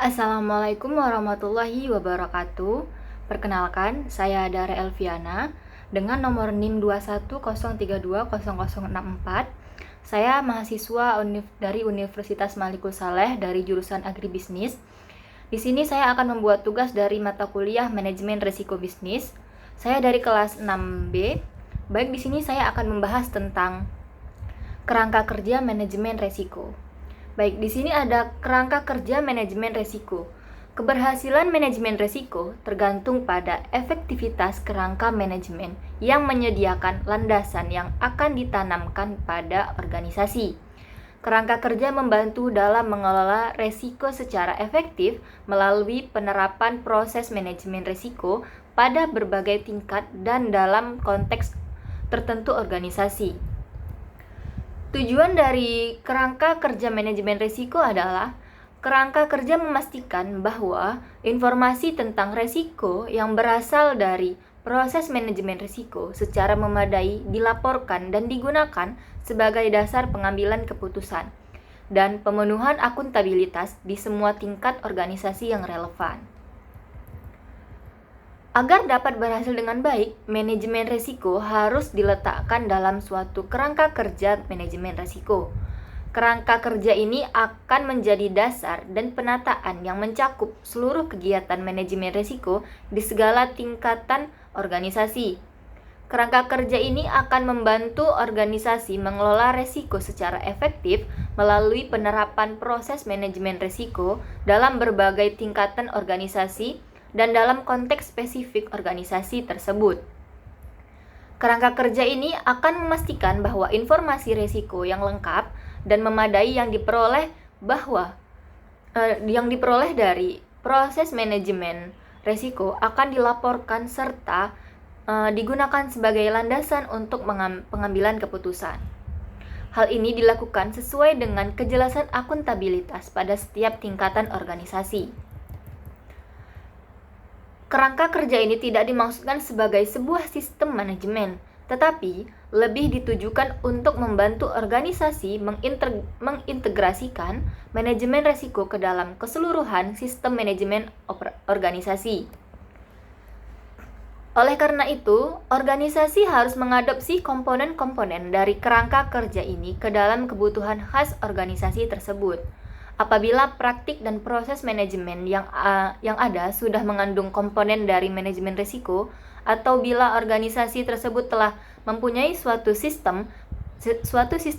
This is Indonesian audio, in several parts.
Assalamualaikum warahmatullahi wabarakatuh. Perkenalkan, saya Dara Elviana dengan nomor NIM 210320064. Saya mahasiswa dari Universitas Malikul Saleh dari jurusan Agribisnis. Di sini saya akan membuat tugas dari mata kuliah Manajemen Risiko Bisnis. Saya dari kelas 6B. Baik, di sini saya akan membahas tentang kerangka kerja manajemen risiko. Baik, di sini ada kerangka kerja manajemen risiko. Keberhasilan manajemen risiko tergantung pada efektivitas kerangka manajemen yang menyediakan landasan yang akan ditanamkan pada organisasi. Kerangka kerja membantu dalam mengelola risiko secara efektif melalui penerapan proses manajemen risiko pada berbagai tingkat dan dalam konteks tertentu organisasi. Tujuan dari kerangka kerja manajemen risiko adalah kerangka kerja memastikan bahwa informasi tentang risiko yang berasal dari proses manajemen risiko secara memadai dilaporkan dan digunakan sebagai dasar pengambilan keputusan dan pemenuhan akuntabilitas di semua tingkat organisasi yang relevan. Agar dapat berhasil dengan baik, manajemen risiko harus diletakkan dalam suatu kerangka kerja manajemen risiko. Kerangka kerja ini akan menjadi dasar dan penataan yang mencakup seluruh kegiatan manajemen risiko di segala tingkatan organisasi. Kerangka kerja ini akan membantu organisasi mengelola risiko secara efektif melalui penerapan proses manajemen risiko dalam berbagai tingkatan organisasi dan dalam konteks spesifik organisasi tersebut. Kerangka kerja ini akan memastikan bahwa informasi risiko yang lengkap dan memadai yang diperoleh dari proses manajemen risiko akan dilaporkan serta digunakan sebagai landasan untuk pengambilan keputusan. Hal ini dilakukan sesuai dengan kejelasan akuntabilitas pada setiap tingkatan organisasi. Kerangka kerja ini tidak dimaksudkan sebagai sebuah sistem manajemen, tetapi lebih ditujukan untuk membantu organisasi mengintegrasikan manajemen risiko ke dalam keseluruhan sistem manajemen organisasi. Oleh karena itu, organisasi harus mengadopsi komponen-komponen dari kerangka kerja ini ke dalam kebutuhan khas organisasi tersebut. Apabila praktik dan proses manajemen yang ada sudah mengandung komponen dari manajemen risiko, atau bila organisasi tersebut telah mempunyai suatu sistem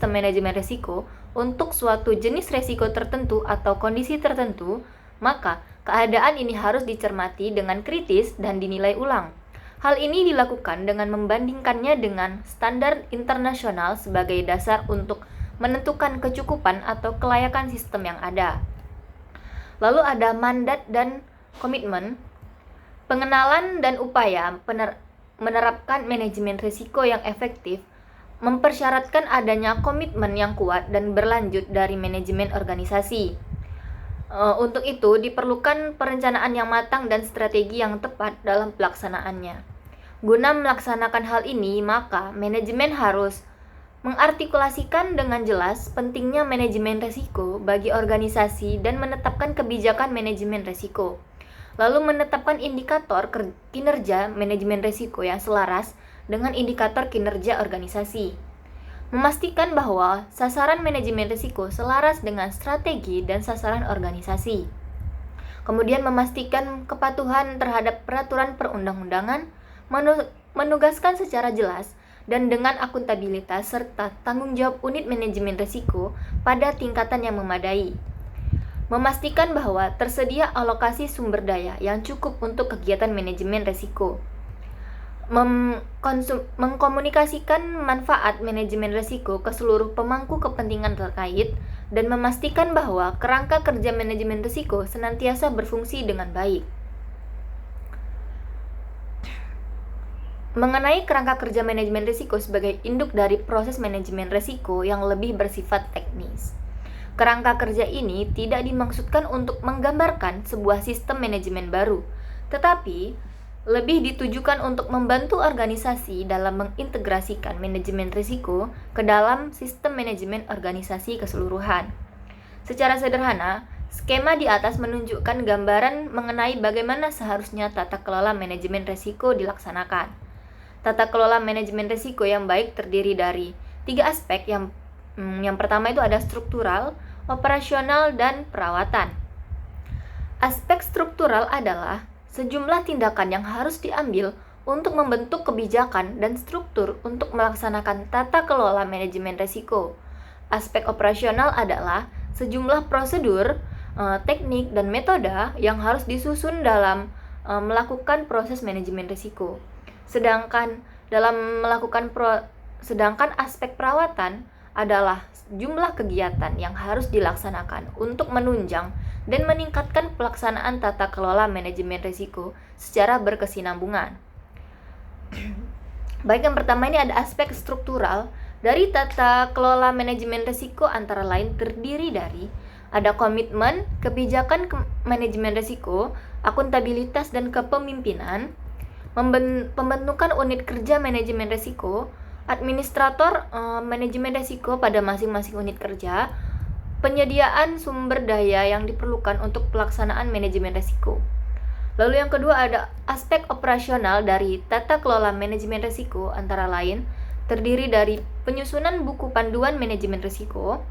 manajemen risiko untuk suatu jenis risiko tertentu atau kondisi tertentu, maka keadaan ini harus dicermati dengan kritis dan dinilai ulang. Hal ini dilakukan dengan membandingkannya dengan standar internasional sebagai dasar untuk menentukan kecukupan atau kelayakan sistem yang ada. Lalu ada mandat dan komitmen. Pengenalan dan upaya menerapkan manajemen risiko yang efektif mempersyaratkan adanya komitmen yang kuat dan berlanjut dari manajemen organisasi. Untuk itu diperlukan perencanaan yang matang dan strategi yang tepat dalam pelaksanaannya. Guna melaksanakan hal ini, maka manajemen harus mengartikulasikan dengan jelas pentingnya manajemen risiko bagi organisasi dan menetapkan kebijakan manajemen risiko. Lalu menetapkan indikator kinerja manajemen risiko yang selaras dengan indikator kinerja organisasi. Memastikan bahwa sasaran manajemen risiko selaras dengan strategi dan sasaran organisasi. Kemudian memastikan kepatuhan terhadap peraturan perundang-undangan, menugaskan secara jelas dan dengan akuntabilitas serta tanggung jawab unit manajemen risiko pada tingkatan yang memadai. Memastikan bahwa tersedia alokasi sumber daya yang cukup untuk kegiatan manajemen risiko. Mengkomunikasikan manfaat manajemen risiko ke seluruh pemangku kepentingan terkait dan memastikan bahwa kerangka kerja manajemen risiko senantiasa berfungsi dengan baik. Mengenai kerangka kerja manajemen risiko sebagai induk dari proses manajemen risiko yang lebih bersifat teknis. Kerangka kerja ini tidak dimaksudkan untuk menggambarkan sebuah sistem manajemen baru, tetapi lebih ditujukan untuk membantu organisasi dalam mengintegrasikan manajemen risiko ke dalam sistem manajemen organisasi keseluruhan. Secara sederhana, Skema di atas menunjukkan gambaran mengenai bagaimana seharusnya tata kelola manajemen risiko dilaksanakan. Tata kelola manajemen risiko yang baik terdiri dari 3 aspek. Yang pertama itu ada struktural, operasional, dan perawatan. Aspek struktural adalah sejumlah tindakan yang harus diambil untuk membentuk kebijakan dan struktur untuk melaksanakan tata kelola manajemen risiko. Aspek operasional adalah sejumlah prosedur, teknik, dan metode yang harus disusun dalam melakukan proses manajemen risiko. Sedangkan aspek perawatan adalah jumlah kegiatan yang harus dilaksanakan untuk menunjang dan meningkatkan pelaksanaan tata kelola manajemen risiko secara berkesinambungan. Baik, yang pertama ini ada aspek struktural. Dari tata kelola manajemen risiko antara lain terdiri dari ada komitmen, kebijakan manajemen risiko, akuntabilitas dan kepemimpinan, pembentukan unit kerja manajemen risiko, administrator manajemen risiko pada masing-masing unit kerja, penyediaan sumber daya yang diperlukan untuk pelaksanaan manajemen risiko. Lalu yang kedua ada aspek operasional dari tata kelola manajemen risiko antara lain terdiri dari penyusunan buku panduan manajemen risiko,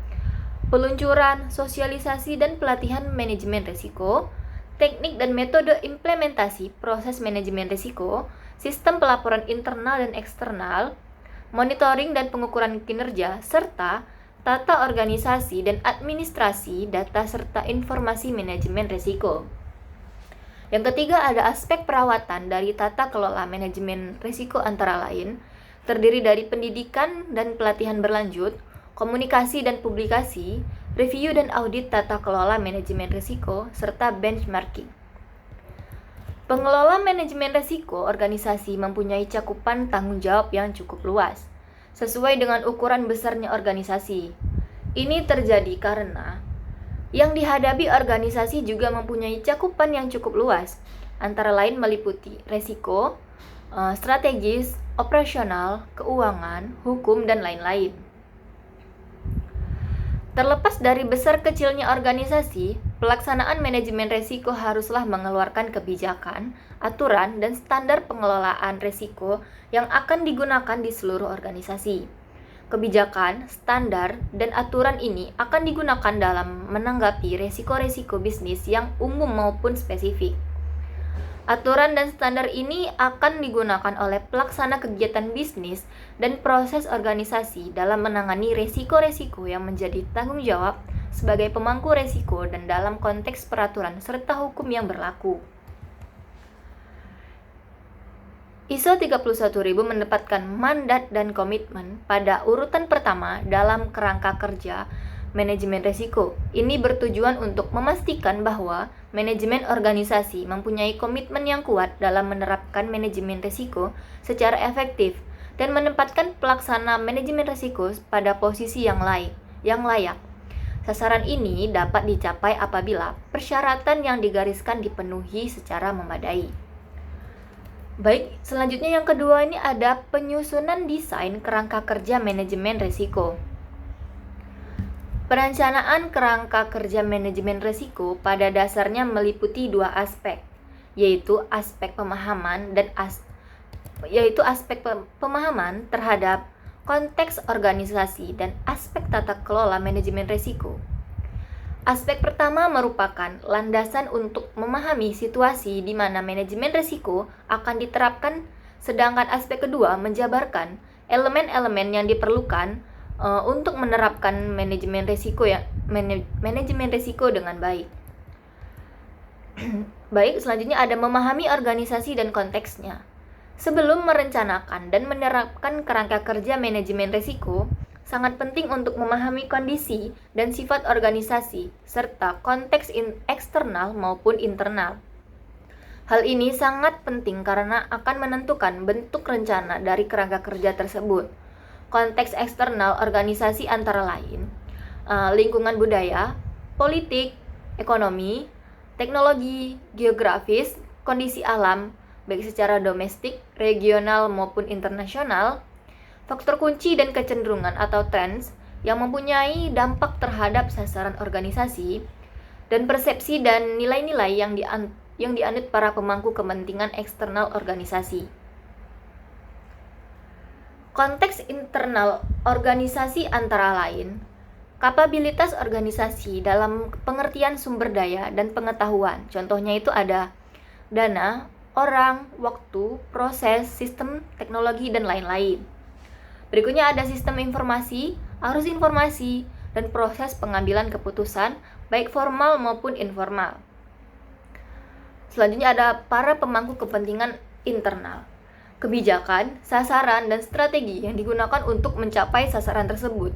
peluncuran, sosialisasi dan pelatihan manajemen risiko, teknik dan metode implementasi proses manajemen risiko, sistem pelaporan internal dan eksternal, monitoring dan pengukuran kinerja, serta tata organisasi dan administrasi data serta informasi manajemen risiko. Yang ketiga ada aspek perawatan dari tata kelola manajemen risiko antara lain terdiri dari pendidikan dan pelatihan berlanjut, komunikasi dan publikasi, review dan audit tata kelola manajemen risiko, serta benchmarking. Pengelola manajemen risiko organisasi mempunyai cakupan tanggung jawab yang cukup luas, sesuai dengan ukuran besarnya organisasi. Ini terjadi karena yang dihadapi organisasi juga mempunyai cakupan yang cukup luas, antara lain meliputi risiko, strategis, operasional, keuangan, hukum, dan lain-lain. Terlepas dari besar kecilnya organisasi, pelaksanaan manajemen risiko haruslah mengeluarkan kebijakan, aturan, dan standar pengelolaan risiko yang akan digunakan di seluruh organisasi. Kebijakan, standar, dan aturan ini akan digunakan dalam menanggapi risiko-risiko bisnis yang umum maupun spesifik. Aturan dan standar ini akan digunakan oleh pelaksana kegiatan bisnis dan proses organisasi dalam menangani risiko-risiko yang menjadi tanggung jawab sebagai pemangku risiko dan dalam konteks peraturan serta hukum yang berlaku. ISO 31000 menempatkan mandat dan komitmen pada urutan pertama dalam kerangka kerja manajemen risiko. Ini bertujuan untuk memastikan bahwa manajemen organisasi mempunyai komitmen yang kuat dalam menerapkan manajemen risiko secara efektif dan menempatkan pelaksana manajemen risiko pada posisi yang layak. Sasaran ini dapat dicapai apabila persyaratan yang digariskan dipenuhi secara memadai. Baik, selanjutnya yang kedua ini ada penyusunan desain kerangka kerja manajemen risiko. Perencanaan kerangka kerja manajemen risiko pada dasarnya meliputi dua aspek, yaitu aspek pemahaman terhadap konteks organisasi dan aspek tata kelola manajemen risiko. Aspek pertama merupakan landasan untuk memahami situasi di mana manajemen risiko akan diterapkan, sedangkan aspek kedua menjabarkan elemen-elemen yang diperlukan untuk menerapkan manajemen risiko dengan baik. Baik, selanjutnya ada memahami organisasi dan konteksnya. Sebelum merencanakan dan menerapkan kerangka kerja manajemen risiko, sangat penting untuk memahami kondisi dan sifat organisasi serta konteks eksternal maupun internal. Hal ini sangat penting karena akan menentukan bentuk rencana dari kerangka kerja tersebut. Konteks eksternal organisasi antara lain lingkungan budaya, politik, ekonomi, teknologi, geografis, kondisi alam, baik secara domestik, regional maupun internasional, faktor kunci dan kecenderungan atau trends yang mempunyai dampak terhadap sasaran organisasi, dan persepsi dan nilai-nilai yang dianut para pemangku kepentingan eksternal organisasi. Konteks internal organisasi antara lain kapabilitas organisasi dalam pengertian sumber daya dan pengetahuan. Contohnya itu ada dana, orang, waktu, proses, sistem, teknologi, dan lain-lain. Berikutnya ada sistem informasi, arus informasi, dan proses pengambilan keputusan, baik formal maupun informal. Selanjutnya ada para pemangku kepentingan internal. Kebijakan, sasaran, dan strategi yang digunakan untuk mencapai sasaran tersebut.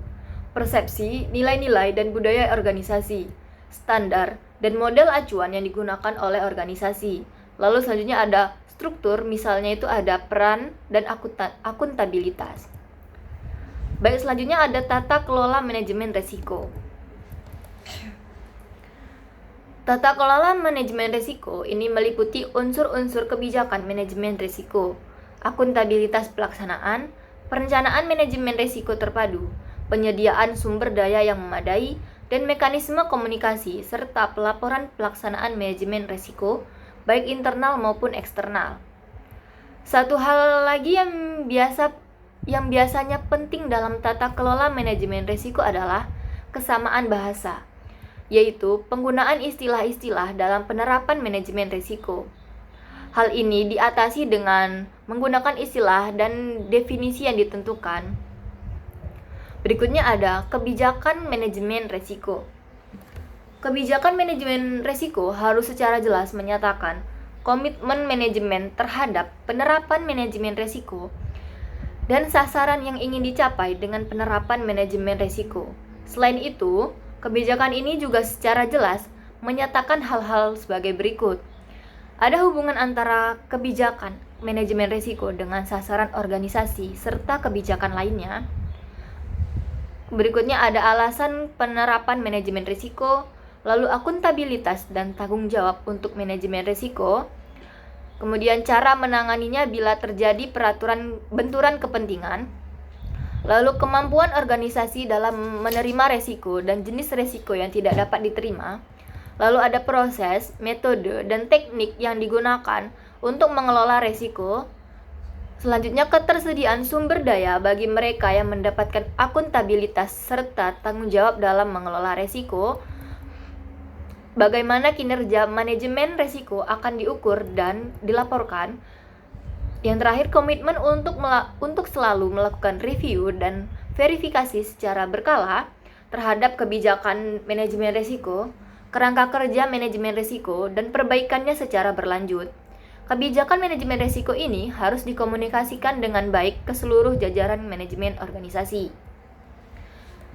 Persepsi, nilai-nilai, dan budaya organisasi, standar, dan model acuan yang digunakan oleh organisasi. Lalu selanjutnya ada struktur, misalnya itu ada peran dan akuntabilitas. Baik, selanjutnya ada tata kelola manajemen risiko. Tata kelola manajemen risiko ini meliputi unsur-unsur kebijakan manajemen risiko, akuntabilitas pelaksanaan, perencanaan manajemen risiko terpadu, penyediaan sumber daya yang memadai, dan mekanisme komunikasi serta pelaporan pelaksanaan manajemen risiko, baik internal maupun eksternal. Satu hal lagi yang biasanya penting dalam tata kelola manajemen risiko adalah kesamaan bahasa, yaitu penggunaan istilah-istilah dalam penerapan manajemen risiko. Hal ini diatasi dengan menggunakan istilah dan definisi yang ditentukan. Berikutnya ada kebijakan manajemen risiko. Kebijakan manajemen risiko harus secara jelas menyatakan komitmen manajemen terhadap penerapan manajemen risiko dan sasaran yang ingin dicapai dengan penerapan manajemen risiko. Selain itu, kebijakan ini juga secara jelas menyatakan hal-hal sebagai berikut. Ada hubungan antara kebijakan manajemen risiko dengan sasaran organisasi serta kebijakan lainnya. Berikutnya ada alasan penerapan manajemen risiko, lalu akuntabilitas dan tanggung jawab untuk manajemen risiko, kemudian cara menanganinya bila terjadi benturan kepentingan, lalu kemampuan organisasi dalam menerima risiko dan jenis risiko yang tidak dapat diterima, lalu ada proses, metode, dan teknik yang digunakan untuk mengelola risiko. Selanjutnya, ketersediaan sumber daya bagi mereka yang mendapatkan akuntabilitas serta tanggung jawab dalam mengelola risiko. Bagaimana kinerja manajemen risiko akan diukur dan dilaporkan. Yang terakhir, komitmen untuk selalu melakukan review dan verifikasi secara berkala terhadap kebijakan manajemen risiko, kerangka kerja manajemen risiko, dan perbaikannya secara berlanjut. Kebijakan manajemen risiko ini harus dikomunikasikan dengan baik ke seluruh jajaran manajemen organisasi.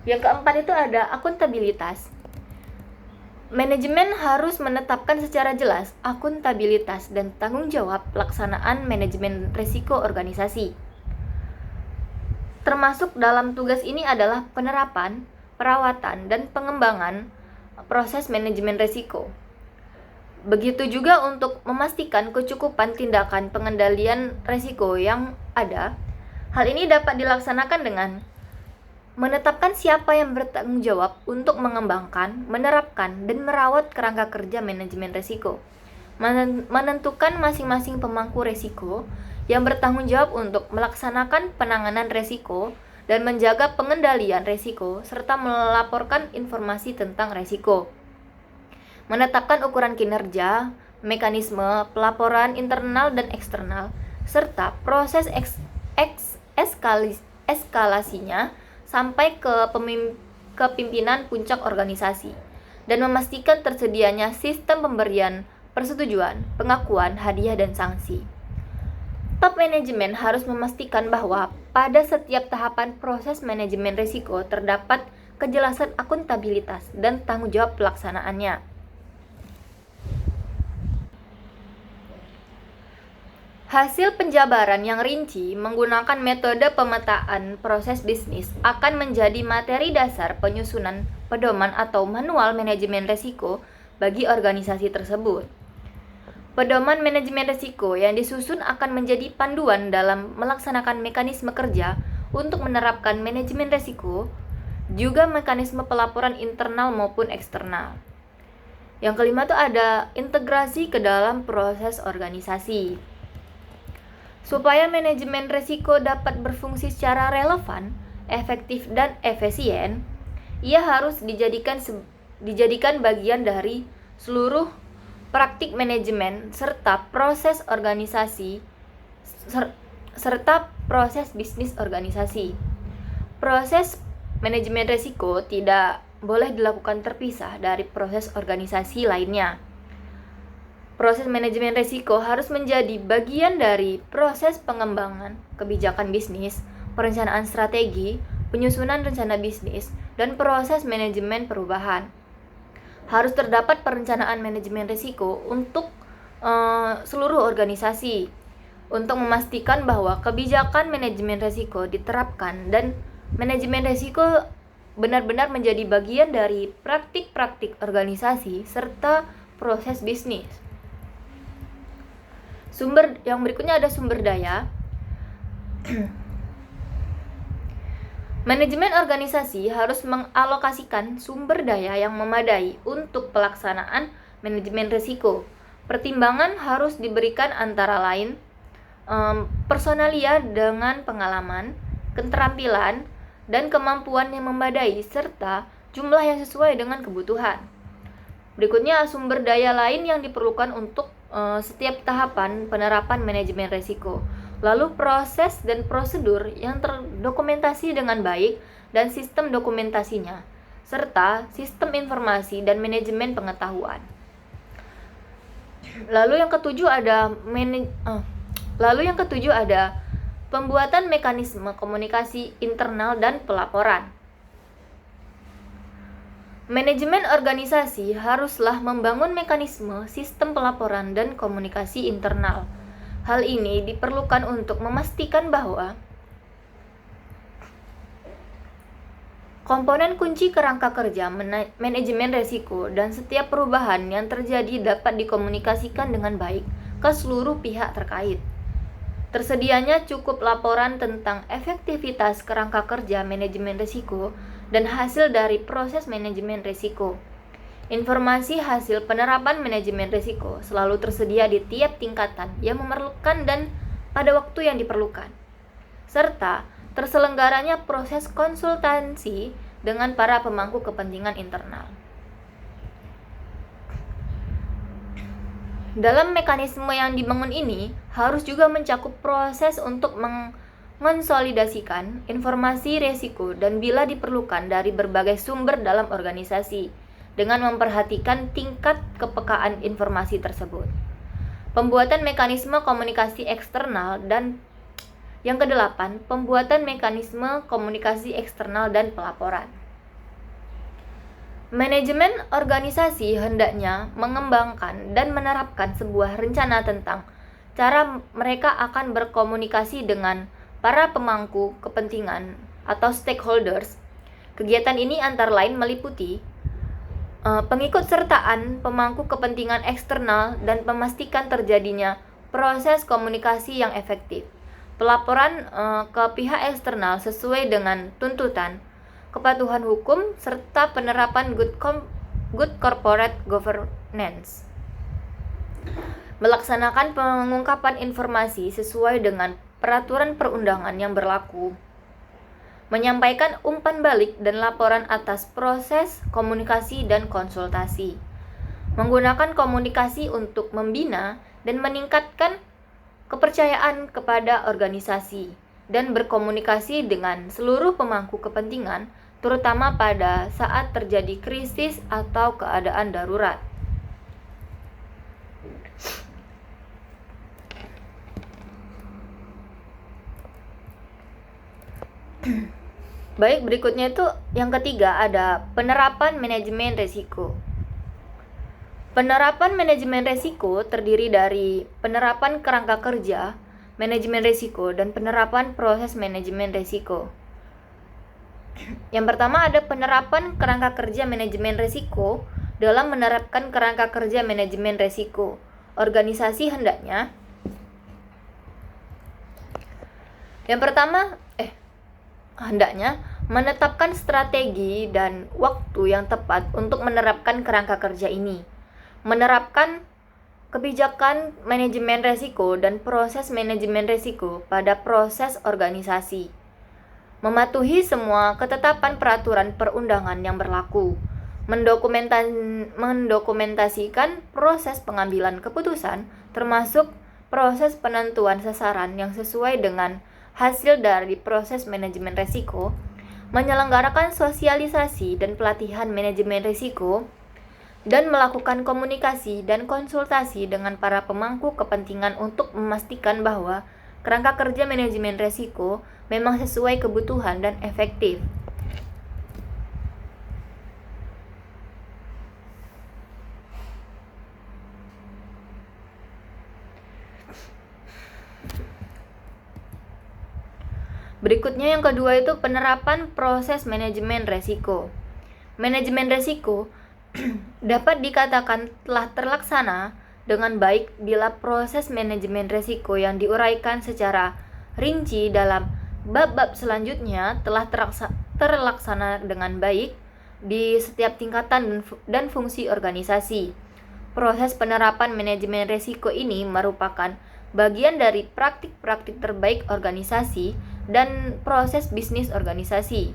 Yang keempat itu ada akuntabilitas. Manajemen harus menetapkan secara jelas akuntabilitas dan tanggung jawab pelaksanaan manajemen risiko organisasi. Termasuk dalam tugas ini adalah penerapan, perawatan, dan pengembangan proses manajemen risiko. Begitu juga untuk memastikan kecukupan tindakan pengendalian risiko yang ada. Hal ini dapat dilaksanakan dengan menetapkan siapa yang bertanggung jawab untuk mengembangkan, menerapkan, dan merawat kerangka kerja manajemen risiko. Menentukan masing-masing pemangku risiko yang bertanggung jawab untuk melaksanakan penanganan risiko dan menjaga pengendalian risiko serta melaporkan informasi tentang risiko. Menetapkan ukuran kinerja, mekanisme pelaporan internal dan eksternal, serta proses eskalasinya sampai ke pimpinan puncak organisasi, dan memastikan tersedianya sistem pemberian persetujuan, pengakuan, hadiah, dan sanksi. Top manajemen harus memastikan bahwa pada setiap tahapan proses manajemen risiko terdapat kejelasan akuntabilitas dan tanggung jawab pelaksanaannya. Hasil penjabaran yang rinci menggunakan metode pemetaan proses bisnis akan menjadi materi dasar penyusunan pedoman atau manual manajemen risiko bagi organisasi tersebut. Pedoman manajemen risiko yang disusun akan menjadi panduan dalam melaksanakan mekanisme kerja untuk menerapkan manajemen risiko, juga mekanisme pelaporan internal maupun eksternal. Yang kelima tuh ada integrasi ke dalam proses organisasi. Supaya manajemen risiko dapat berfungsi secara relevan, efektif dan efisien, ia harus dijadikan bagian dari seluruh praktik manajemen serta proses organisasi serta proses bisnis organisasi. Proses manajemen risiko tidak boleh dilakukan terpisah dari proses organisasi lainnya. Proses manajemen risiko harus menjadi bagian dari proses pengembangan kebijakan bisnis, perencanaan strategi, penyusunan rencana bisnis, dan proses manajemen perubahan. Harus terdapat perencanaan manajemen risiko untuk seluruh organisasi untuk memastikan bahwa kebijakan manajemen risiko diterapkan dan manajemen risiko benar-benar menjadi bagian dari praktik-praktik organisasi serta proses bisnis. Yang berikutnya ada sumber daya. Manajemen organisasi harus mengalokasikan sumber daya yang memadai untuk pelaksanaan manajemen risiko. Pertimbangan harus diberikan antara lain personalia dengan pengalaman, keterampilan, dan kemampuan yang memadai serta jumlah yang sesuai dengan kebutuhan. Berikutnya sumber daya lain yang diperlukan untuk setiap tahapan penerapan manajemen risiko. Lalu proses dan prosedur yang terdokumentasi dengan baik dan sistem dokumentasinya, serta sistem informasi dan manajemen pengetahuan. Lalu yang ketujuh ada pembuatan mekanisme komunikasi internal dan pelaporan. Manajemen organisasi haruslah membangun mekanisme sistem pelaporan dan komunikasi internal. Hal ini diperlukan untuk memastikan bahwa komponen kunci kerangka kerja manajemen risiko dan setiap perubahan yang terjadi dapat dikomunikasikan dengan baik ke seluruh pihak terkait. Tersedianya cukup laporan tentang efektivitas kerangka kerja manajemen risiko dan hasil dari proses manajemen risiko. Informasi hasil penerapan manajemen risiko selalu tersedia di tiap tingkatan yang memerlukan dan pada waktu yang diperlukan, serta terselenggaranya proses konsultasi dengan para pemangku kepentingan internal. Dalam mekanisme yang dibangun ini harus juga mencakup proses untuk mengonsolidasikan informasi risiko dan bila diperlukan dari berbagai sumber dalam organisasi dengan memperhatikan tingkat kepekaan informasi tersebut. Pembuatan mekanisme komunikasi eksternal dan yang kedelapan, pembuatan mekanisme komunikasi eksternal dan pelaporan. Manajemen organisasi hendaknya mengembangkan dan menerapkan sebuah rencana tentang cara mereka akan berkomunikasi dengan para pemangku kepentingan atau stakeholders. Kegiatan ini antara lain meliputi pengikutsertaan pemangku kepentingan eksternal dan memastikan terjadinya proses komunikasi yang efektif, pelaporan ke pihak eksternal sesuai dengan tuntutan, kepatuhan hukum, serta penerapan good corporate governance. Melaksanakan pengungkapan informasi sesuai dengan peraturan perundangan yang berlaku. Menyampaikan umpan balik dan laporan atas proses komunikasi dan konsultasi. Menggunakan komunikasi untuk membina dan meningkatkan kepercayaan kepada organisasi dan berkomunikasi dengan seluruh pemangku kepentingan, terutama pada saat terjadi krisis atau keadaan darurat. Baik, berikutnya itu yang ketiga ada penerapan manajemen risiko. Penerapan manajemen risiko terdiri dari penerapan kerangka kerja manajemen risiko dan penerapan proses manajemen risiko. Yang pertama ada penerapan kerangka kerja manajemen risiko. Dalam menerapkan kerangka kerja manajemen risiko, organisasi hendaknya menetapkan strategi dan waktu yang tepat untuk menerapkan kerangka kerja ini. menerapkan kebijakan manajemen risiko dan proses manajemen risiko pada proses organisasi, mematuhi semua ketetapan peraturan perundangan yang berlaku, mendokumentasikan proses pengambilan keputusan, termasuk proses penentuan sasaran yang sesuai dengan hasil dari proses manajemen risiko, menyelenggarakan sosialisasi dan pelatihan manajemen risiko, dan melakukan komunikasi dan konsultasi dengan para pemangku kepentingan untuk memastikan bahwa kerangka kerja manajemen risiko memang sesuai kebutuhan dan efektif. Berikutnya yang kedua itu penerapan proses manajemen risiko. Manajemen risiko dapat dikatakan telah terlaksana dengan baik bila proses manajemen risiko yang diuraikan secara rinci dalam bab-bab selanjutnya telah terlaksana dengan baik di setiap tingkatan dan fungsi organisasi. Proses penerapan manajemen risiko ini merupakan bagian dari praktik-praktik terbaik organisasi dan proses bisnis organisasi.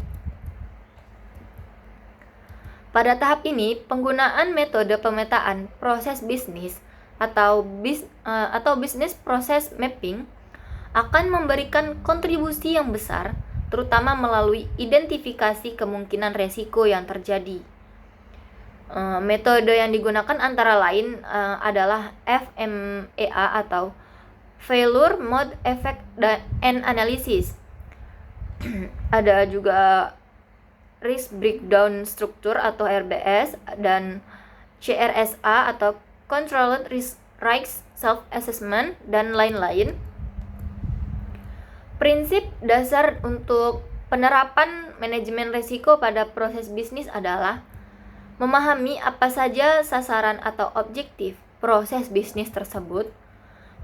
Pada tahap ini, penggunaan metode pemetaan proses bisnis atau business process mapping akan memberikan kontribusi yang besar, terutama melalui identifikasi kemungkinan risiko yang terjadi. Metode yang digunakan antara lain adalah FMEA atau Failure Mode Effect and Analysis. Ada juga Risk Breakdown Structure atau RBS dan CRSA atau Controlled Risk Self-Assessment dan lain-lain. Prinsip dasar untuk penerapan manajemen risiko pada proses bisnis adalah memahami apa saja sasaran atau objektif proses bisnis tersebut,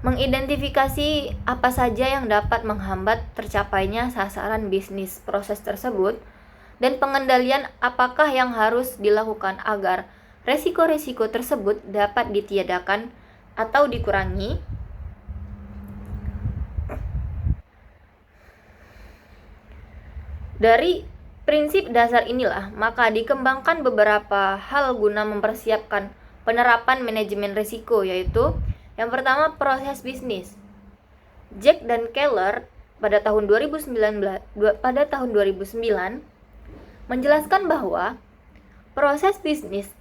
mengidentifikasi apa saja yang dapat menghambat tercapainya sasaran bisnis proses tersebut, dan pengendalian apakah yang harus dilakukan agar risiko-risiko tersebut dapat ditiadakan atau dikurangi. Dari prinsip dasar inilah, maka dikembangkan beberapa hal guna mempersiapkan penerapan manajemen risiko, yaitu yang pertama, proses bisnis. Jack dan Keller pada tahun 2009 menjelaskan bahwa proses bisnis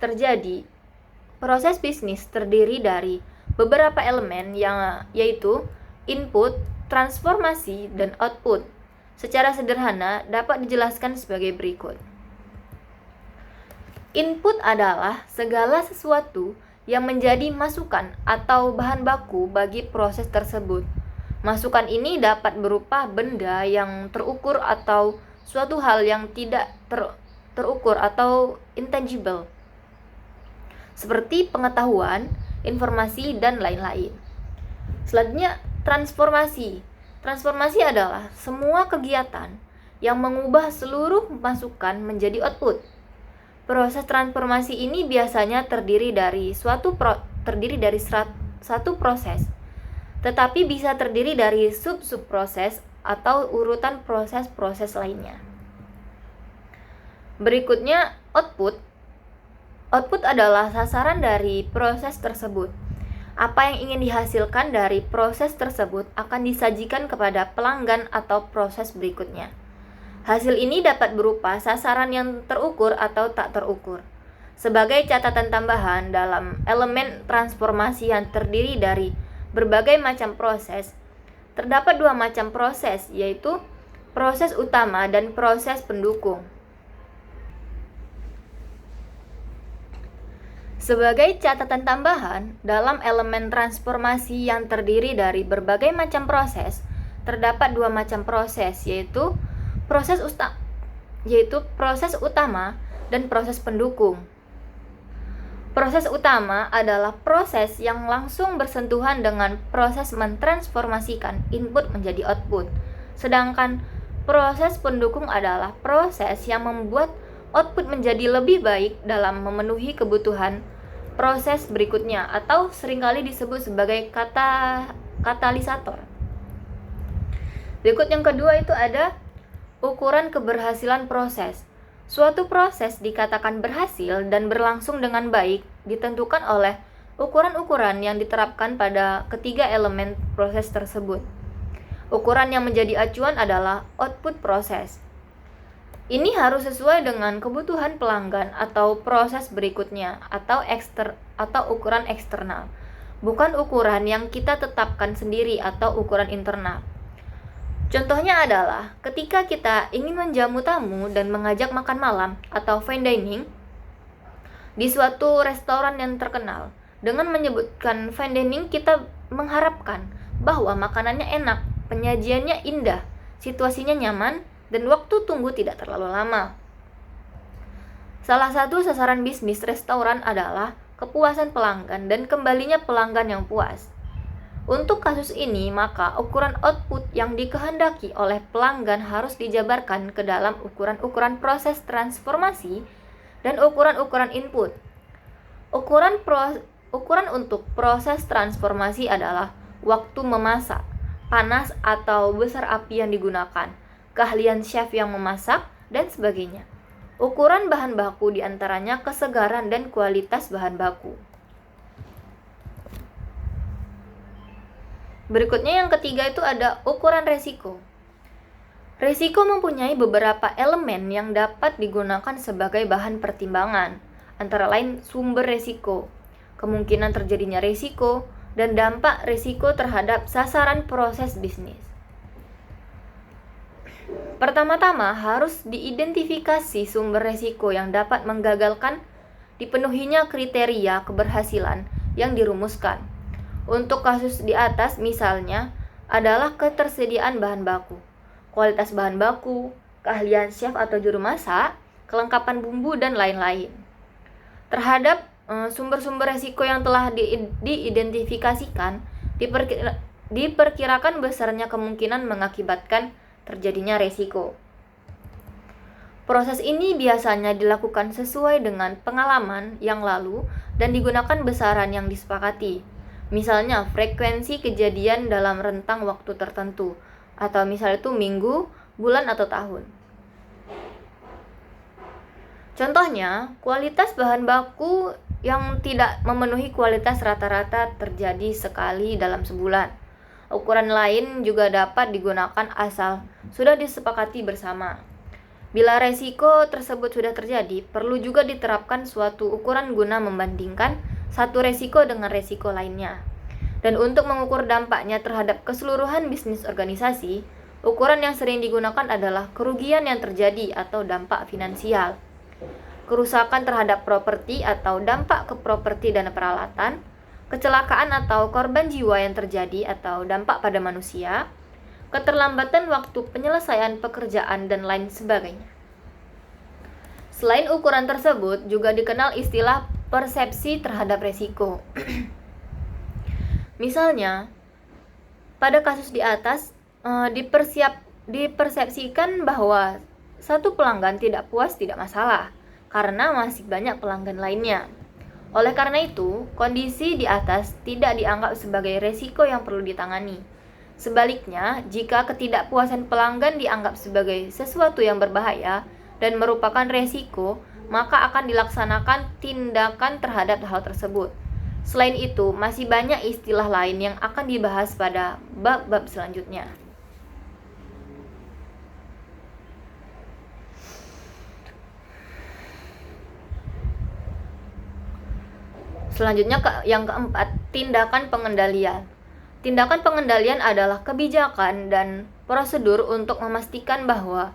terdiri dari beberapa elemen yaitu input, transformasi, dan output. Secara sederhana dapat dijelaskan sebagai berikut. Input adalah segala sesuatu yang menjadi masukan atau bahan baku bagi proses tersebut. Masukan ini dapat berupa benda yang terukur atau suatu hal yang tidak terukur atau intangible, seperti pengetahuan, informasi, dan lain-lain. Selanjutnya, transformasi. Transformasi adalah semua kegiatan yang mengubah seluruh masukan menjadi output. Proses transformasi ini biasanya terdiri dari satu proses, tetapi bisa terdiri dari sub-proses atau urutan proses-proses lainnya. Berikutnya, output. Output adalah sasaran dari proses tersebut. Apa yang ingin dihasilkan dari proses tersebut akan disajikan kepada pelanggan atau proses berikutnya. Hasil ini dapat berupa sasaran yang terukur atau tak terukur. Sebagai catatan tambahan, dalam elemen transformasi yang terdiri dari berbagai macam proses, terdapat dua macam proses, yaitu proses utama dan proses pendukung. Sebagai catatan tambahan, dalam elemen transformasi yang terdiri dari berbagai macam proses, terdapat dua macam proses, yaitu proses utama dan proses pendukung. Proses utama adalah proses yang langsung bersentuhan dengan proses mentransformasikan input menjadi output. Sedangkan proses pendukung adalah proses yang membuat output menjadi lebih baik dalam memenuhi kebutuhan proses berikutnya atau seringkali disebut sebagai katalisator. Berikut yang kedua itu ada ukuran keberhasilan proses. Suatu proses dikatakan berhasil dan berlangsung dengan baik ditentukan oleh ukuran-ukuran yang diterapkan pada ketiga elemen proses tersebut. Ukuran yang menjadi acuan adalah output proses. Ini harus sesuai dengan kebutuhan pelanggan atau proses berikutnya atau ukuran eksternal, bukan ukuran yang kita tetapkan sendiri atau ukuran internal. Contohnya adalah ketika kita ingin menjamu tamu dan mengajak makan malam atau fine dining di suatu restoran yang terkenal. Dengan menyebutkan fine dining, kita mengharapkan bahwa makanannya enak, penyajiannya indah, situasinya nyaman, dan waktu tunggu tidak terlalu lama. Salah satu sasaran bisnis restoran adalah kepuasan pelanggan dan kembalinya pelanggan yang puas. Untuk kasus ini, maka ukuran output yang dikehendaki oleh pelanggan harus dijabarkan ke dalam ukuran-ukuran proses transformasi dan ukuran-ukuran input. Ukuran untuk proses transformasi adalah waktu memasak, panas atau besar api yang digunakan, keahlian chef yang memasak, dan sebagainya. Ukuran bahan baku diantaranya kesegaran dan kualitas bahan baku. Berikutnya yang ketiga itu ada ukuran resiko. Resiko mempunyai beberapa elemen yang dapat digunakan sebagai bahan pertimbangan, antara lain sumber resiko, kemungkinan terjadinya resiko, dan dampak resiko terhadap sasaran proses bisnis. Pertama-tama harus diidentifikasi sumber resiko yang dapat menggagalkan dipenuhinya kriteria keberhasilan yang dirumuskan. Untuk kasus di atas misalnya adalah ketersediaan bahan baku, kualitas bahan baku, keahlian chef atau juru masak, kelengkapan bumbu, dan lain-lain. Terhadap sumber-sumber resiko yang telah diidentifikasikan, diperkirakan besarnya kemungkinan mengakibatkan terjadinya resiko. Proses ini biasanya dilakukan sesuai dengan pengalaman yang lalu dan digunakan besaran yang disepakati. Misalnya frekuensi kejadian dalam rentang waktu tertentu, atau misalnya itu minggu, bulan, atau tahun. Contohnya, kualitas bahan baku yang tidak memenuhi kualitas rata-rata terjadi sekali dalam sebulan. Ukuran lain juga dapat digunakan asal sudah disepakati bersama. Bila resiko tersebut sudah terjadi, perlu juga diterapkan suatu ukuran guna membandingkan satu resiko dengan resiko lainnya. Dan untuk mengukur dampaknya terhadap keseluruhan bisnis organisasi, ukuran yang sering digunakan adalah kerugian yang terjadi atau dampak finansial, kerusakan terhadap properti atau dampak ke properti dan peralatan, kecelakaan atau korban jiwa yang terjadi atau dampak pada manusia, keterlambatan waktu penyelesaian pekerjaan, dan lain sebagainya. Selain ukuran tersebut, juga dikenal istilah persepsi terhadap resiko. Misalnya, pada kasus di atas, dipersepsikan bahwa satu pelanggan tidak puas tidak masalah, karena masih banyak pelanggan lainnya. Oleh karena itu, kondisi di atas tidak dianggap sebagai resiko yang perlu ditangani. Sebaliknya, jika ketidakpuasan pelanggan dianggap sebagai sesuatu yang berbahaya dan merupakan resiko, maka akan dilaksanakan tindakan terhadap hal tersebut. Selain itu, masih banyak istilah lain yang akan dibahas pada bab-bab selanjutnya. Selanjutnya yang keempat, tindakan pengendalian. Tindakan pengendalian adalah kebijakan dan prosedur untuk memastikan bahwa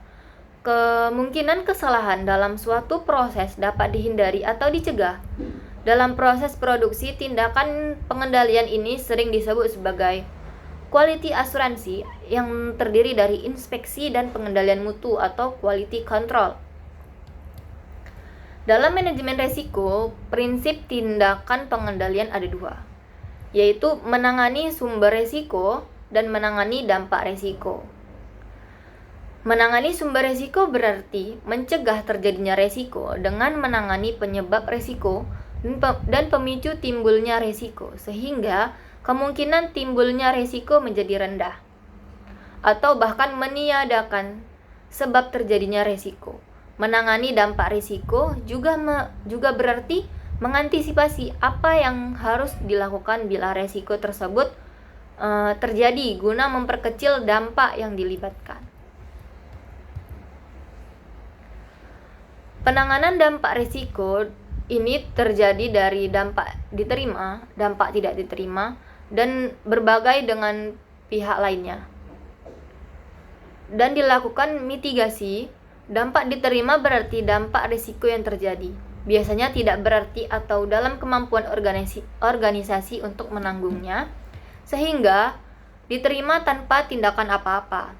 kemungkinan kesalahan dalam suatu proses dapat dihindari atau dicegah. Dalam proses produksi, tindakan pengendalian ini sering disebut sebagai quality asuransi yang terdiri dari inspeksi dan pengendalian mutu atau quality control. Dalam manajemen resiko, prinsip tindakan pengendalian ada dua, yaitu menangani sumber resiko dan menangani dampak resiko. Menangani sumber resiko berarti mencegah terjadinya resiko dengan menangani penyebab resiko, dan pemicu timbulnya resiko, sehingga kemungkinan timbulnya resiko menjadi rendah, atau bahkan meniadakan sebab terjadinya resiko. Menangani dampak risiko juga berarti mengantisipasi apa yang harus dilakukan bila resiko tersebut terjadi guna memperkecil dampak yang dilibatkan. Penanganan dampak risiko ini terjadi dari dampak diterima, dampak tidak diterima, dan berbagai dengan pihak lainnya. Dan dilakukan mitigasi. Dampak diterima berarti dampak risiko yang terjadi. Biasanya tidak berarti atau dalam kemampuan organisasi untuk menanggungnya, sehingga diterima tanpa tindakan apa-apa.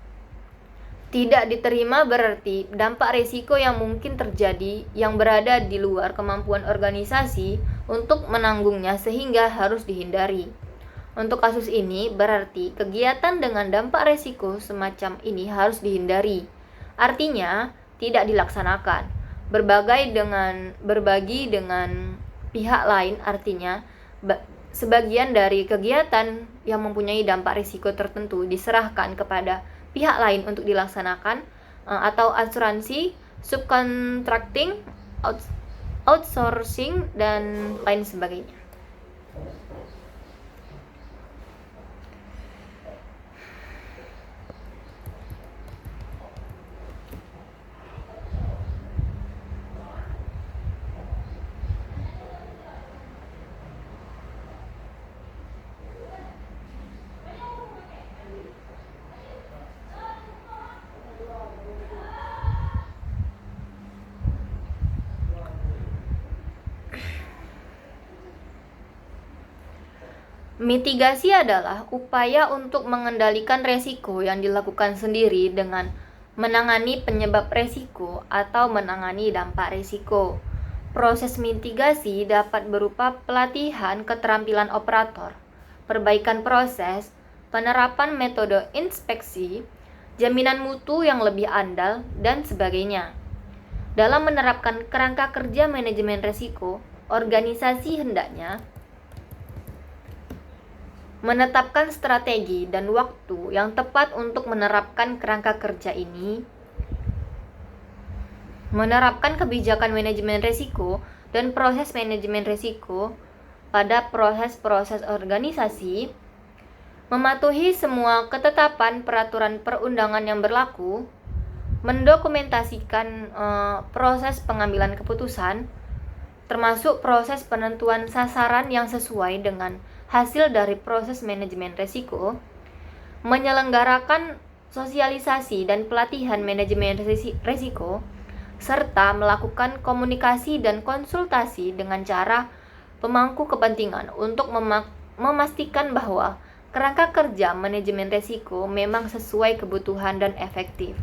Tidak diterima berarti dampak risiko yang mungkin terjadi yang berada di luar kemampuan organisasi untuk menanggungnya sehingga harus dihindari. Untuk kasus ini berarti kegiatan dengan dampak risiko semacam ini harus dihindari. Artinya tidak dilaksanakan. Berbagi dengan pihak lain artinya sebagian dari kegiatan yang mempunyai dampak risiko tertentu diserahkan kepada pihak lain untuk dilaksanakan, atau asuransi, subcontracting, outsourcing, dan lain sebagainya. Mitigasi adalah upaya untuk mengendalikan resiko yang dilakukan sendiri dengan menangani penyebab resiko atau menangani dampak resiko. Proses mitigasi dapat berupa pelatihan keterampilan operator, perbaikan proses, penerapan metode inspeksi, jaminan mutu yang lebih andal, dan sebagainya. Dalam menerapkan kerangka kerja manajemen resiko, organisasi hendaknya menetapkan strategi dan waktu yang tepat untuk menerapkan kerangka kerja ini, menerapkan kebijakan manajemen risiko dan proses manajemen risiko pada proses-proses organisasi, mematuhi semua ketetapan peraturan perundangan yang berlaku, mendokumentasikan proses pengambilan keputusan, termasuk proses penentuan sasaran yang sesuai dengan hasil dari proses manajemen risiko, menyelenggarakan sosialisasi dan pelatihan manajemen risiko, serta melakukan komunikasi dan konsultasi dengan cara pemangku kepentingan untuk memastikan bahwa kerangka kerja manajemen risiko memang sesuai kebutuhan dan efektif.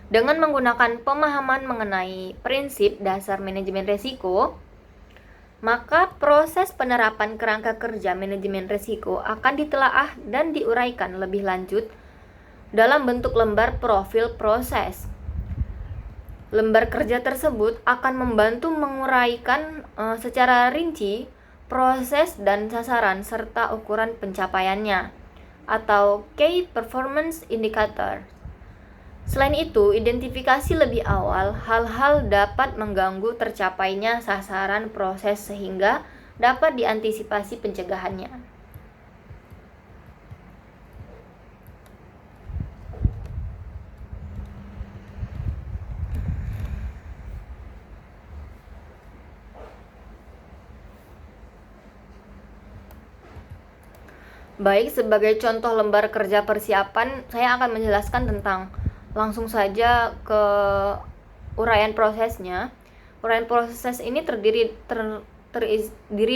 Dengan menggunakan pemahaman mengenai prinsip dasar manajemen risiko, maka proses penerapan kerangka kerja manajemen risiko akan ditelaah dan diuraikan lebih lanjut dalam bentuk lembar profil proses. Lembar kerja tersebut akan membantu menguraikan secara rinci proses dan sasaran serta ukuran pencapaiannya, atau Key Performance Indicator. Selain itu, identifikasi lebih awal hal-hal dapat mengganggu tercapainya sasaran proses sehingga dapat diantisipasi pencegahannya. Baik, sebagai contoh lembar kerja persiapan, saya akan menjelaskan tentang langsung saja ke uraian prosesnya. Uraian proses ini terdiri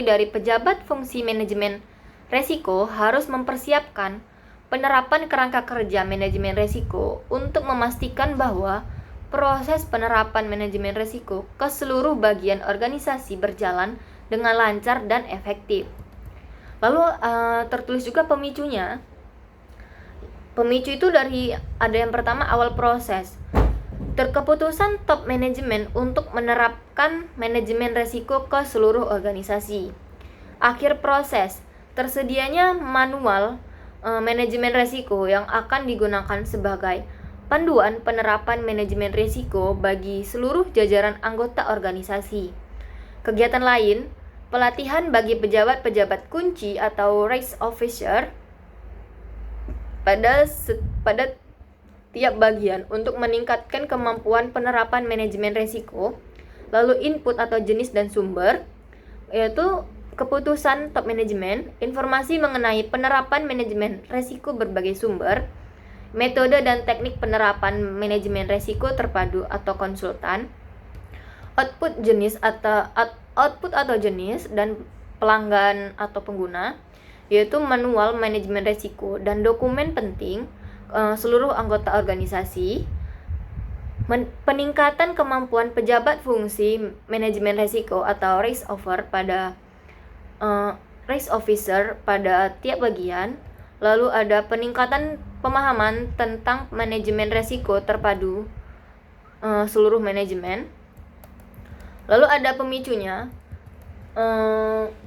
dari pejabat fungsi manajemen resiko harus mempersiapkan penerapan kerangka kerja manajemen resiko untuk memastikan bahwa proses penerapan manajemen resiko ke seluruh bagian organisasi berjalan dengan lancar dan efektif. Lalu tertulis juga pemicunya. Pemicu itu ada yang pertama awal proses. Keputusan top manajemen untuk menerapkan manajemen resiko ke seluruh organisasi. Akhir proses, tersedianya manual manajemen resiko yang akan digunakan sebagai panduan penerapan manajemen risiko bagi seluruh jajaran anggota organisasi. Kegiatan lain, pelatihan bagi pejabat-pejabat kunci atau risk officer pada tiap bagian untuk meningkatkan kemampuan penerapan manajemen risiko. Lalu input atau jenis dan sumber, yaitu keputusan top manajemen, informasi mengenai penerapan manajemen risiko berbagai sumber, metode dan teknik penerapan manajemen risiko terpadu atau konsultan, output atau jenis dan pelanggan atau pengguna, yaitu manual manajemen risiko dan dokumen penting seluruh anggota organisasi, peningkatan kemampuan pejabat fungsi manajemen risiko atau risk officer pada tiap bagian. Lalu ada peningkatan pemahaman tentang manajemen risiko terpadu seluruh manajemen. Lalu ada pemicunya.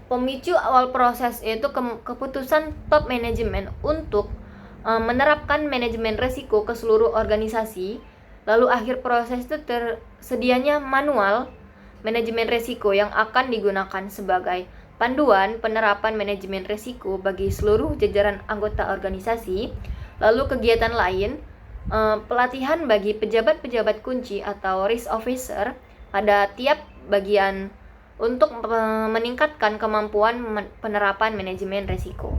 Pemicu awal proses yaitu keputusan top manajemen untuk menerapkan manajemen risiko ke seluruh organisasi. Lalu akhir proses itu tersedianya manual manajemen risiko yang akan digunakan sebagai panduan penerapan manajemen risiko bagi seluruh jajaran anggota organisasi. Lalu kegiatan lain, pelatihan bagi pejabat-pejabat kunci atau risk officer pada tiap bagian untuk meningkatkan kemampuan penerapan manajemen risiko.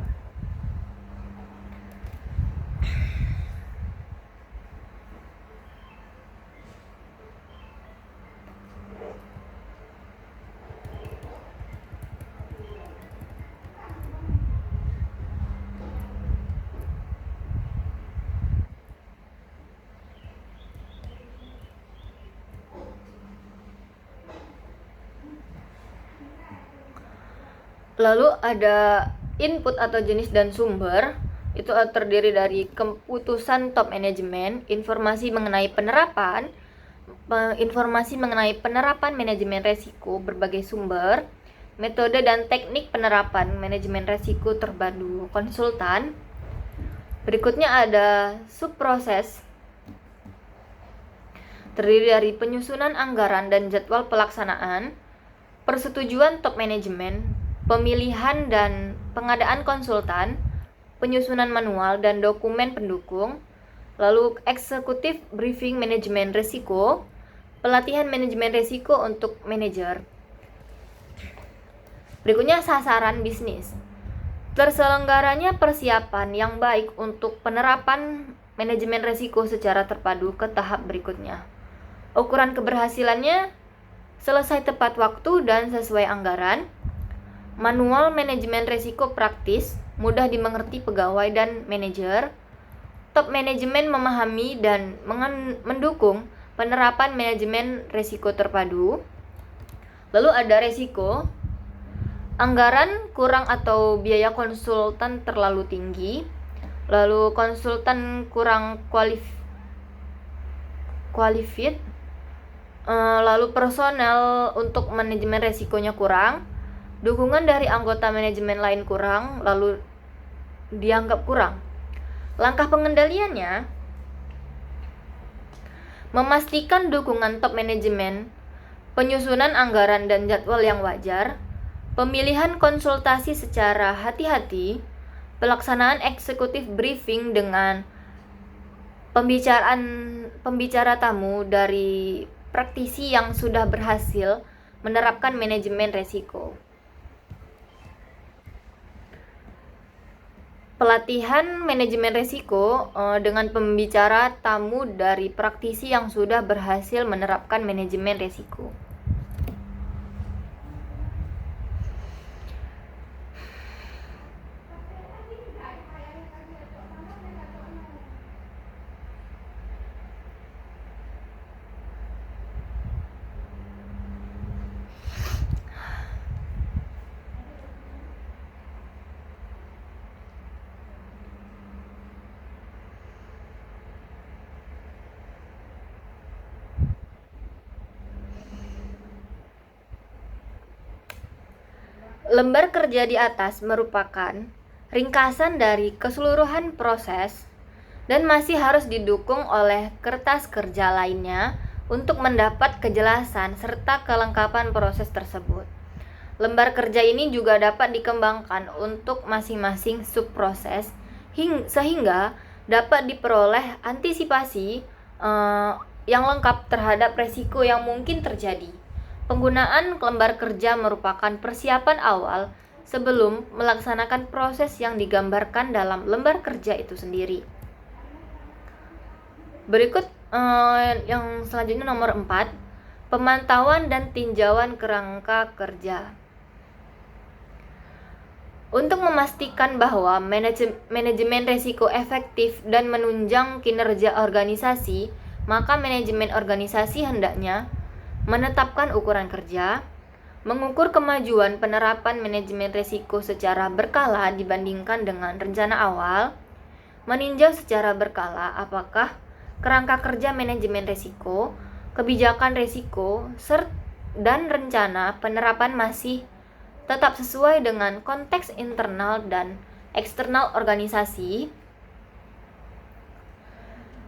Lalu ada input atau jenis dan sumber, itu terdiri dari keputusan top manajemen, informasi mengenai penerapan manajemen risiko berbagai sumber, metode dan teknik penerapan manajemen risiko terpadu konsultan. Berikutnya ada subproses, terdiri dari penyusunan anggaran dan jadwal pelaksanaan, persetujuan top manajemen, pemilihan dan pengadaan konsultan, penyusunan manual dan dokumen pendukung, lalu eksekutif briefing manajemen risiko, pelatihan manajemen risiko untuk manajer. Berikutnya sasaran bisnis. Terselenggaranya persiapan yang baik untuk penerapan manajemen risiko secara terpadu ke tahap berikutnya. Ukuran keberhasilannya selesai tepat waktu dan sesuai anggaran. Manual manajemen risiko praktis, mudah dimengerti pegawai dan manajer. Top manajemen memahami dan mendukung penerapan manajemen risiko terpadu. Lalu ada risiko, anggaran kurang atau biaya konsultan terlalu tinggi. Lalu konsultan kurang qualified. Lalu personel untuk manajemen risikonya kurang. Dukungan dari anggota manajemen lain kurang, lalu dianggap kurang. Langkah pengendaliannya, memastikan dukungan top manajemen, penyusunan anggaran dan jadwal yang wajar, pemilihan konsultasi secara hati-hati, pelaksanaan eksekutif briefing dengan pembicara tamu dari praktisi yang sudah berhasil menerapkan manajemen risiko. Pelatihan manajemen risiko dengan pembicara tamu dari praktisi yang sudah berhasil menerapkan manajemen risiko. Lembar kerja di atas merupakan ringkasan dari keseluruhan proses dan masih harus didukung oleh kertas kerja lainnya untuk mendapat kejelasan serta kelengkapan proses tersebut. Lembar kerja ini juga dapat dikembangkan untuk masing-masing subproses sehingga dapat diperoleh antisipasi yang lengkap terhadap resiko yang mungkin terjadi. Penggunaan lembar kerja merupakan persiapan awal sebelum melaksanakan proses yang digambarkan dalam lembar kerja itu sendiri. Berikut yang selanjutnya nomor 4, pemantauan dan tinjauan kerangka kerja. Untuk memastikan bahwa manajemen risiko efektif dan menunjang kinerja organisasi, maka manajemen organisasi hendaknya menetapkan ukuran kerja, mengukur kemajuan penerapan manajemen risiko secara berkala dibandingkan dengan rencana awal, meninjau secara berkala apakah kerangka kerja manajemen risiko, kebijakan risiko, dan rencana penerapan masih tetap sesuai dengan konteks internal dan eksternal organisasi,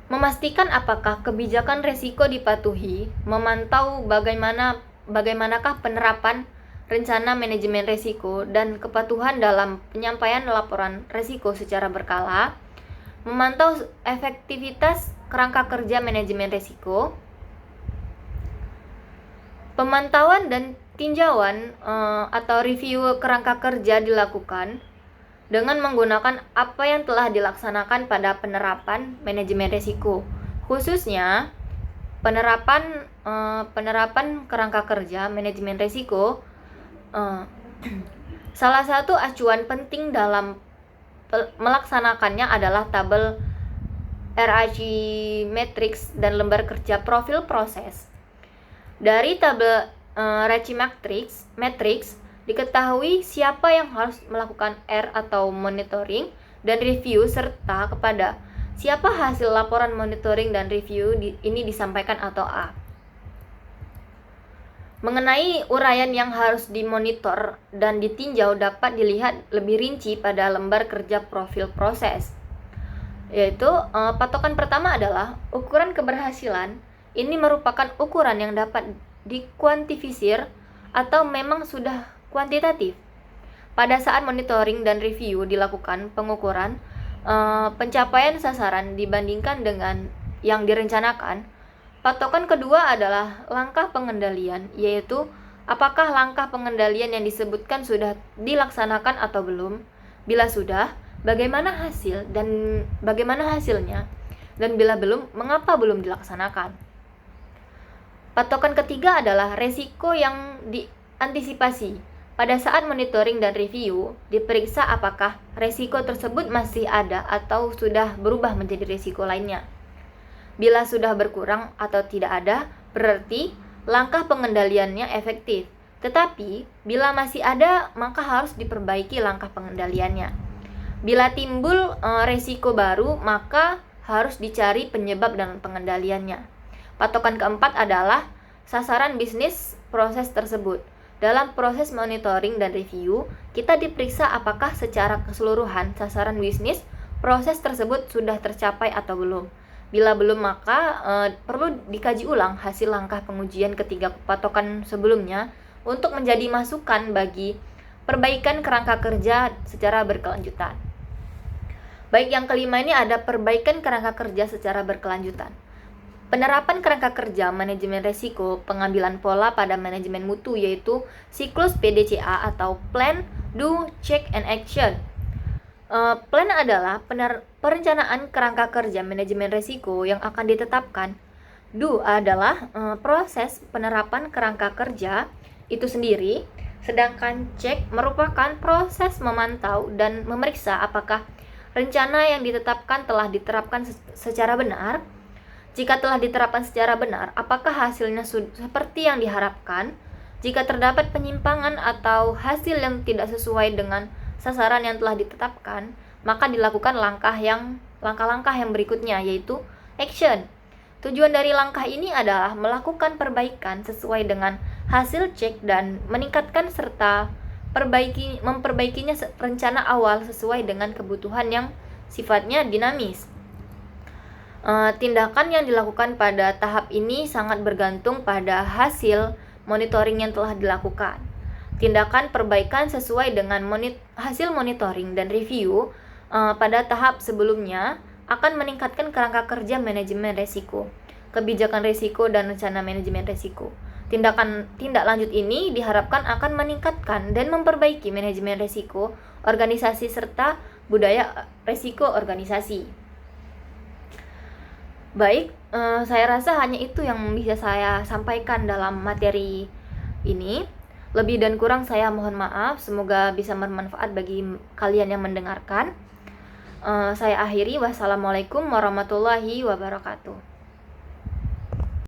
memastikan apakah kebijakan risiko dipatuhi, memantau bagaimanakah penerapan rencana manajemen risiko dan kepatuhan dalam penyampaian laporan risiko secara berkala, memantau efektivitas kerangka kerja manajemen risiko. Pemantauan dan tinjauan atau review kerangka kerja dilakukan dengan menggunakan apa yang telah dilaksanakan pada penerapan manajemen risiko, khususnya penerapan kerangka kerja manajemen risiko. Salah satu acuan penting dalam melaksanakannya adalah tabel RAG matrix dan lembar kerja profil proses. Dari tabel RAG matrix diketahui siapa yang harus melakukan R atau monitoring dan review serta kepada siapa hasil laporan monitoring dan review ini disampaikan atau A. Mengenai uraian yang harus dimonitor dan ditinjau dapat dilihat lebih rinci pada lembar kerja profil proses. Yaitu patokan pertama adalah ukuran keberhasilan. Ini merupakan ukuran yang dapat dikuantifisir atau memang sudah kuantitatif. Pada saat monitoring dan review dilakukan pengukuran pencapaian sasaran dibandingkan dengan yang direncanakan. Patokan kedua adalah langkah pengendalian, yaitu apakah langkah pengendalian yang disebutkan sudah dilaksanakan atau belum. Bila sudah, bagaimana hasilnya, dan bila belum, mengapa belum dilaksanakan. Patokan ketiga adalah resiko yang diantisipasi. Pada saat monitoring dan review, diperiksa apakah resiko tersebut masih ada atau sudah berubah menjadi resiko lainnya. Bila sudah berkurang atau tidak ada, berarti langkah pengendaliannya efektif. Tetapi, bila masih ada, maka harus diperbaiki langkah pengendaliannya. Bila timbul resiko baru, maka harus dicari penyebab dan pengendaliannya. Patokan keempat adalah sasaran bisnis proses tersebut. Dalam proses monitoring dan review, kita diperiksa apakah secara keseluruhan sasaran bisnis proses tersebut sudah tercapai atau belum. Bila belum, maka perlu dikaji ulang hasil langkah pengujian ketiga patokan sebelumnya untuk menjadi masukan bagi perbaikan kerangka kerja secara berkelanjutan. Baik, yang kelima ini ada perbaikan kerangka kerja secara berkelanjutan. Penerapan kerangka kerja manajemen risiko pengambilan pola pada manajemen mutu, yaitu siklus PDCA atau Plan, Do, Check, and Action. Plan adalah perencanaan kerangka kerja manajemen risiko yang akan ditetapkan. Do adalah proses penerapan kerangka kerja itu sendiri, sedangkan Check merupakan proses memantau dan memeriksa apakah rencana yang ditetapkan telah diterapkan secara benar. Jika telah diterapkan secara benar, apakah hasilnya seperti yang diharapkan? Jika terdapat penyimpangan atau hasil yang tidak sesuai dengan sasaran yang telah ditetapkan, maka dilakukan langkah-langkah yang berikutnya, yaitu action. Tujuan dari langkah ini adalah melakukan perbaikan sesuai dengan hasil cek dan meningkatkan serta memperbaikinya rencana awal sesuai dengan kebutuhan yang sifatnya dinamis. Tindakan yang dilakukan pada tahap ini sangat bergantung pada hasil monitoring yang telah dilakukan. Tindakan perbaikan sesuai dengan hasil monitoring dan review pada tahap sebelumnya akan meningkatkan kerangka kerja manajemen risiko, kebijakan risiko, dan rencana manajemen risiko. Tindak lanjut ini diharapkan akan meningkatkan dan memperbaiki manajemen risiko organisasi serta budaya risiko organisasi. Baik, saya rasa hanya itu yang bisa saya sampaikan dalam materi ini. Lebih dan kurang saya mohon maaf, semoga bisa bermanfaat bagi kalian yang mendengarkan. Saya akhiri, wassalamualaikum warahmatullahi wabarakatuh.